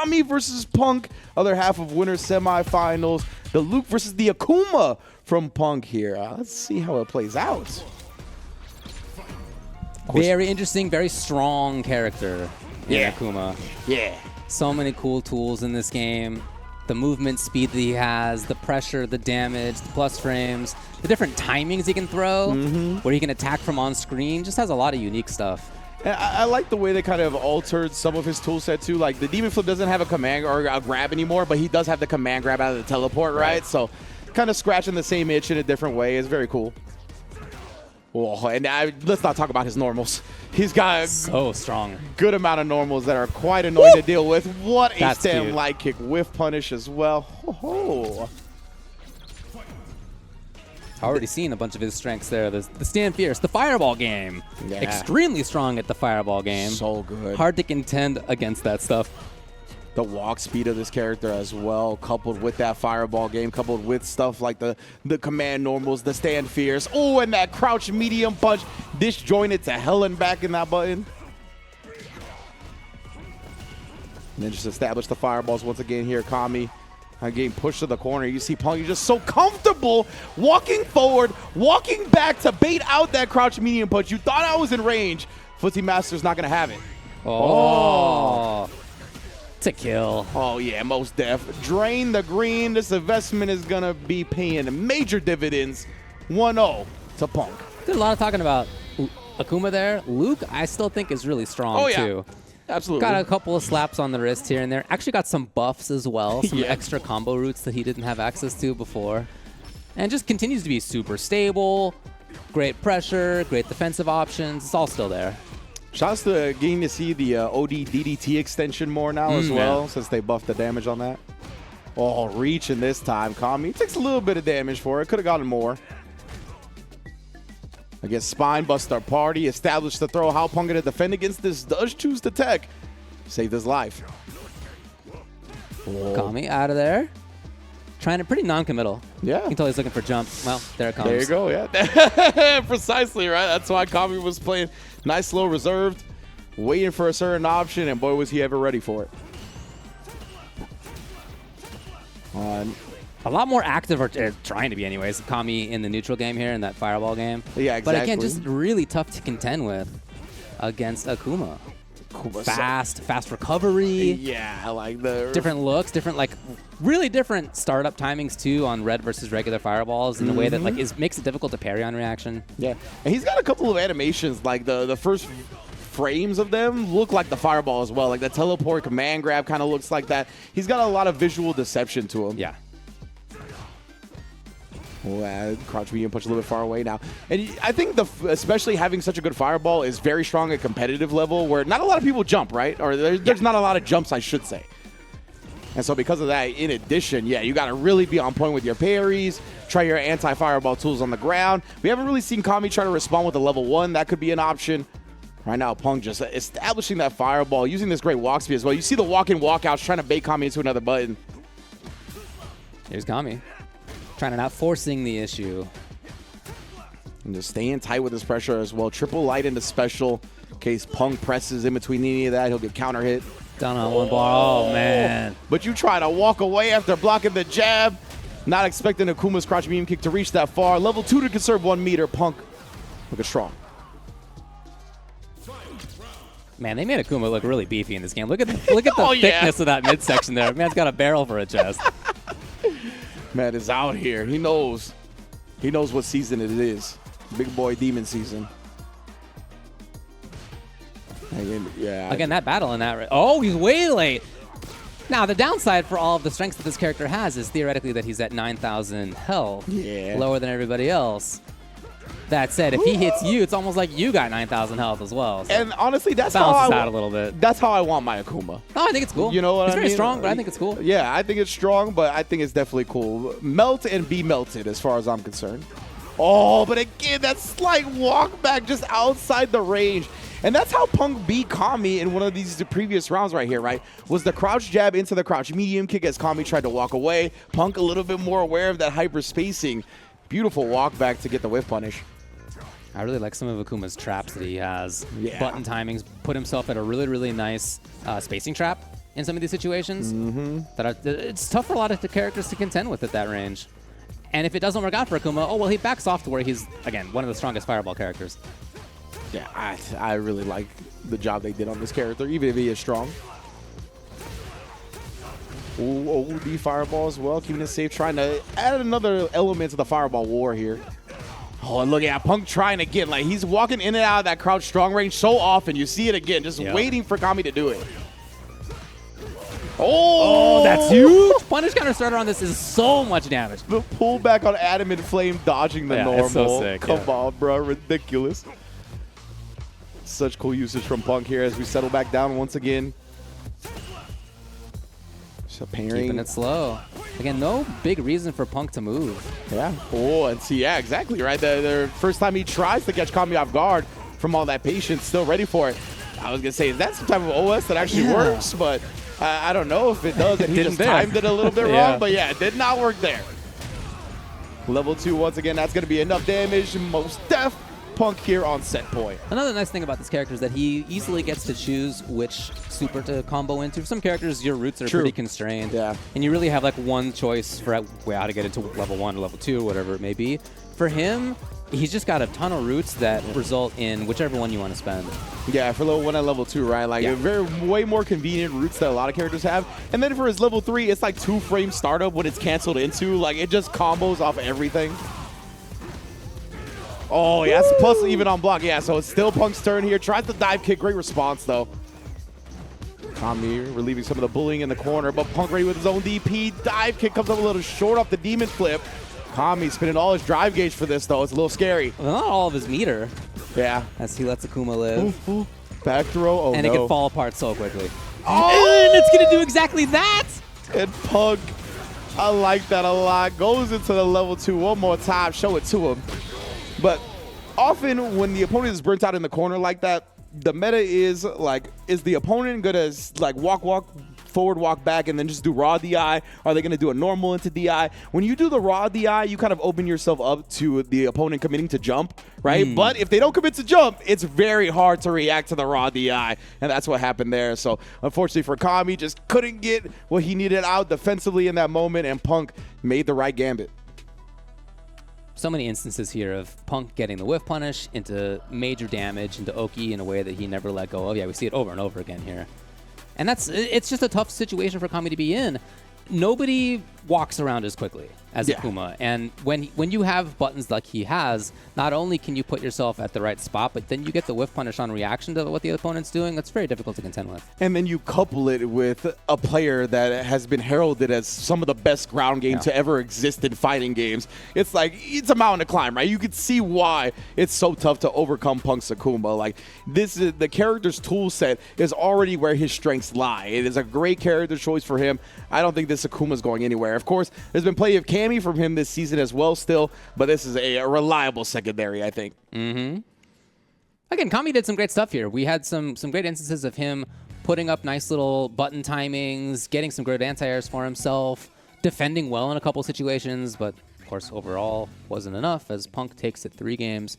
Kami versus Punk, other half of winner semifinals. The Luke versus the Akuma from Punk here. Let's see how it plays out. Very interesting, very strong character in Akuma. Yeah. So many cool tools in this game. The movement speed that he has, the pressure, the damage, the plus frames, the different timings he can throw, where he can attack from on screen, just has a lot of unique stuff. And I like the way they kind of altered some of his toolset too. Like the Demon Flip doesn't have a command or a grab anymore, but he does have the command grab out of the teleport, right? So kind of scratching the same itch in a different way is very cool. Oh, and let's not talk about his normals. He's got so strong. Good amount of normals that are quite annoying to deal with. What a That's stand cute. light kick whiff punish as well. Ho-ho. Already seen a bunch of his strengths there. The stand fierce, the fireball game. Yeah. Extremely strong at the fireball game. So good. Hard to contend against that stuff. The walk speed of this character as well, coupled with that fireball game, coupled with stuff like the command normals, the stand fierce. Oh, and that crouch medium punch disjointed to hell and back in that button. And then just establish the fireballs once again here, Kami. Getting pushed to the corner. You see Punk, you're just so comfortable walking forward, walking back to bait out that crouch medium punch. You thought I was in range. Footsie Master's not going to have it. Oh. To kill. Oh, yeah, most def. Drain the green. This investment is going to be paying major dividends. 1-0 to Punk. Did a lot of talking about Akuma there. Luke, I still think is really strong, too. Absolutely. Got a couple of slaps on the wrist here and there. Actually got some buffs as well. Some extra combo routes that he didn't have access to before. And just continues to be super stable. Great pressure, great defensive options. It's all still there. Shouts to getting to see the OD DDT extension more now as well, since they buffed the damage on that. Oh, reaching this time. Kami takes a little bit of damage for it. Could have gotten more. Against Spine Buster Party, established the throw. How Punk going to defend against this? Does choose to tech. Saved his life. Oh. Kami out of there. Trying to pretty non-committal. Yeah. You can tell he's looking for jump. Well, there it comes. There you go, yeah. Precisely, right? That's why Kami was playing nice, slow, reserved, waiting for a certain option, and boy, was he ever ready for it. A lot more active, or trying to be anyways, Kami in the neutral game here in that fireball game. Yeah, exactly. But again, just really tough to contend with against Akuma. Fast recovery. Yeah, I like the different looks, different really different startup timings too on red versus regular fireballs in a way that makes it difficult to parry on reaction. Yeah, and he's got a couple of animations, like the first frames of them look like the fireball as well. Like the teleport command grab kind of looks like that. He's got a lot of visual deception to him. Yeah. Crouch medium punch a little bit far away now. And I think especially having such a good fireball is very strong at competitive level where not a lot of people jump, right? Or there's not a lot of jumps, I should say. And so because of that, in addition, you got to really be on point with your parries, try your anti-fireball tools on the ground. We haven't really seen Kami try to respond with a level 1. That could be an option. Right now, Punk just establishing that fireball, using this great walk speed as well. You see the walk-in, walk-outs, trying to bait Kami into another button. Here's Kami. Trying to not forcing the issue. And just staying tight with his pressure as well. Triple light into special. In case Punk presses in between any of that, he'll get counter hit. Down on one bar. Oh, man. But you try to walk away after blocking the jab. Not expecting Akuma's crouch medium kick to reach that far. Level 2 to conserve 1 meter. Punk looking strong. Man, they made Akuma look really beefy in this game. Look at the thickness of that midsection there. Man's got a barrel for a chest. Man is out here. He knows. He knows what season it is. Big boy demon season. Again, that battle in that. Oh, he's way late. Now, the downside for all of the strengths that this character has is theoretically that he's at 9,000 health. Yeah. Lower than everybody else. That said, if he hits you, it's almost like you got 9,000 health as well. So and honestly, that's balances how out a little bit. That's how I want my Akuma. Oh, I think it's cool. You know what it's I mean? It's very strong, but I think it's cool. Yeah, I think it's strong, but I think it's definitely cool. Melt and be melted as far as I'm concerned. Oh, but again, that slight walk back just outside the range. And that's how Punk beat Kami in one of these previous rounds right here, right? Was the crouch jab into the crouch medium kick as Kami tried to walk away. Punk a little bit more aware of that hyper spacing. Beautiful walk back to get the whiff punish. I really like some of Akuma's traps that he has. Yeah. Button timings, put himself at a really, really nice spacing trap in some of these situations. It's tough for a lot of the characters to contend with at that range. And if it doesn't work out for Akuma, oh, well, he backs off to where he's, again, one of the strongest Fireball characters. Yeah, I really like the job they did on this character, even if he is strong. Ooh, OD Fireball as well, keeping it safe, trying to add another element to the Fireball war here. Oh, and look at Punk trying again. Like, he's walking in and out of that crouch strong range so often. You see it again, just waiting for Kami to do it. Oh, that's huge. Punish counter starter on this is so much damage. The pullback on Adam and Flame dodging the normal. It's so sick, Come on, bro. Ridiculous. Such cool usage from Punk here as we settle back down once again. So Keeping it slow. Again, no big reason for Punk to move. Yeah. Oh, and see, yeah, exactly, right? The first time he tries to catch Kami off guard from all that patience, still ready for it. I was going to say, is that some type of OS that actually works? But I don't know if it does, and he just timed it a little bit wrong. But yeah, it did not work there. Level 2, once again, that's going to be enough damage. Most def. Punk here on set point. Another nice thing about this character is that he easily gets to choose which super to combo into. For some characters, your routes are pretty constrained. Yeah. And you really have like one choice for how to get into level 1 or level 2, whatever it may be. For him, he's just got a ton of routes that result in whichever one you want to spend. Yeah, for level 1 and level 2, right? Like way more convenient routes that a lot of characters have. And then for his level 3, it's like 2-frame startup when it's canceled into. Like, it just combos off everything. Oh, yeah, plus even on block. Yeah, so it's still Punk's turn here. Tries the dive kick. Great response, though. Kami relieving some of the bullying in the corner, but Punk ready with his own DP. Dive kick comes up a little short off the demon flip. Kami spinning all his drive gauge for this, though. It's a little scary. Well, not all of his meter. Yeah. As he lets Akuma live. Ooh. Back throw. Oh, and no. it can fall apart so quickly. Oh! And it's going to do exactly that! And Punk, I like that a lot. Goes into the level 2 one more time. Show it to him. But often when the opponent is burnt out in the corner like that, the meta is like, is the opponent gonna like walk forward, walk back, and then just do raw DI? Are they gonna do a normal into DI? When you do the raw DI, you kind of open yourself up to the opponent committing to jump, right? But if they don't commit to jump, it's very hard to react to the raw DI, and that's what happened there. So unfortunately for Kami, just couldn't get what he needed out defensively in that moment, and Punk made the right gambit. So many instances here of Punk getting the whiff punish into major damage into Oki in a way that he never let go of. Yeah, we see it over and over again here. And it's just a tough situation for Kami to be in. Nobody walks around as quickly as Akuma. And when you have buttons like he has, not only can you put yourself at the right spot, but then you get the whiff punish on reaction to what the opponent's doing. That's very difficult to contend with. And then you couple it with a player that has been heralded as some of the best ground game to ever exist in fighting games. It's like, it's a mountain to climb, right? You can see why it's so tough to overcome Punk's Akuma. Like, this is the character's tool set is already where his strengths lie. It is a great character choice for him. I don't think this Akuma is going anywhere. Of course, there's been plenty of Kami from him this season as well still, but this is a reliable secondary, I think. Again, Kami did some great stuff here. We had some great instances of him putting up nice little button timings, getting some great anti-airs for himself, defending well in a couple situations, but of course overall wasn't enough as Punk takes it 3-0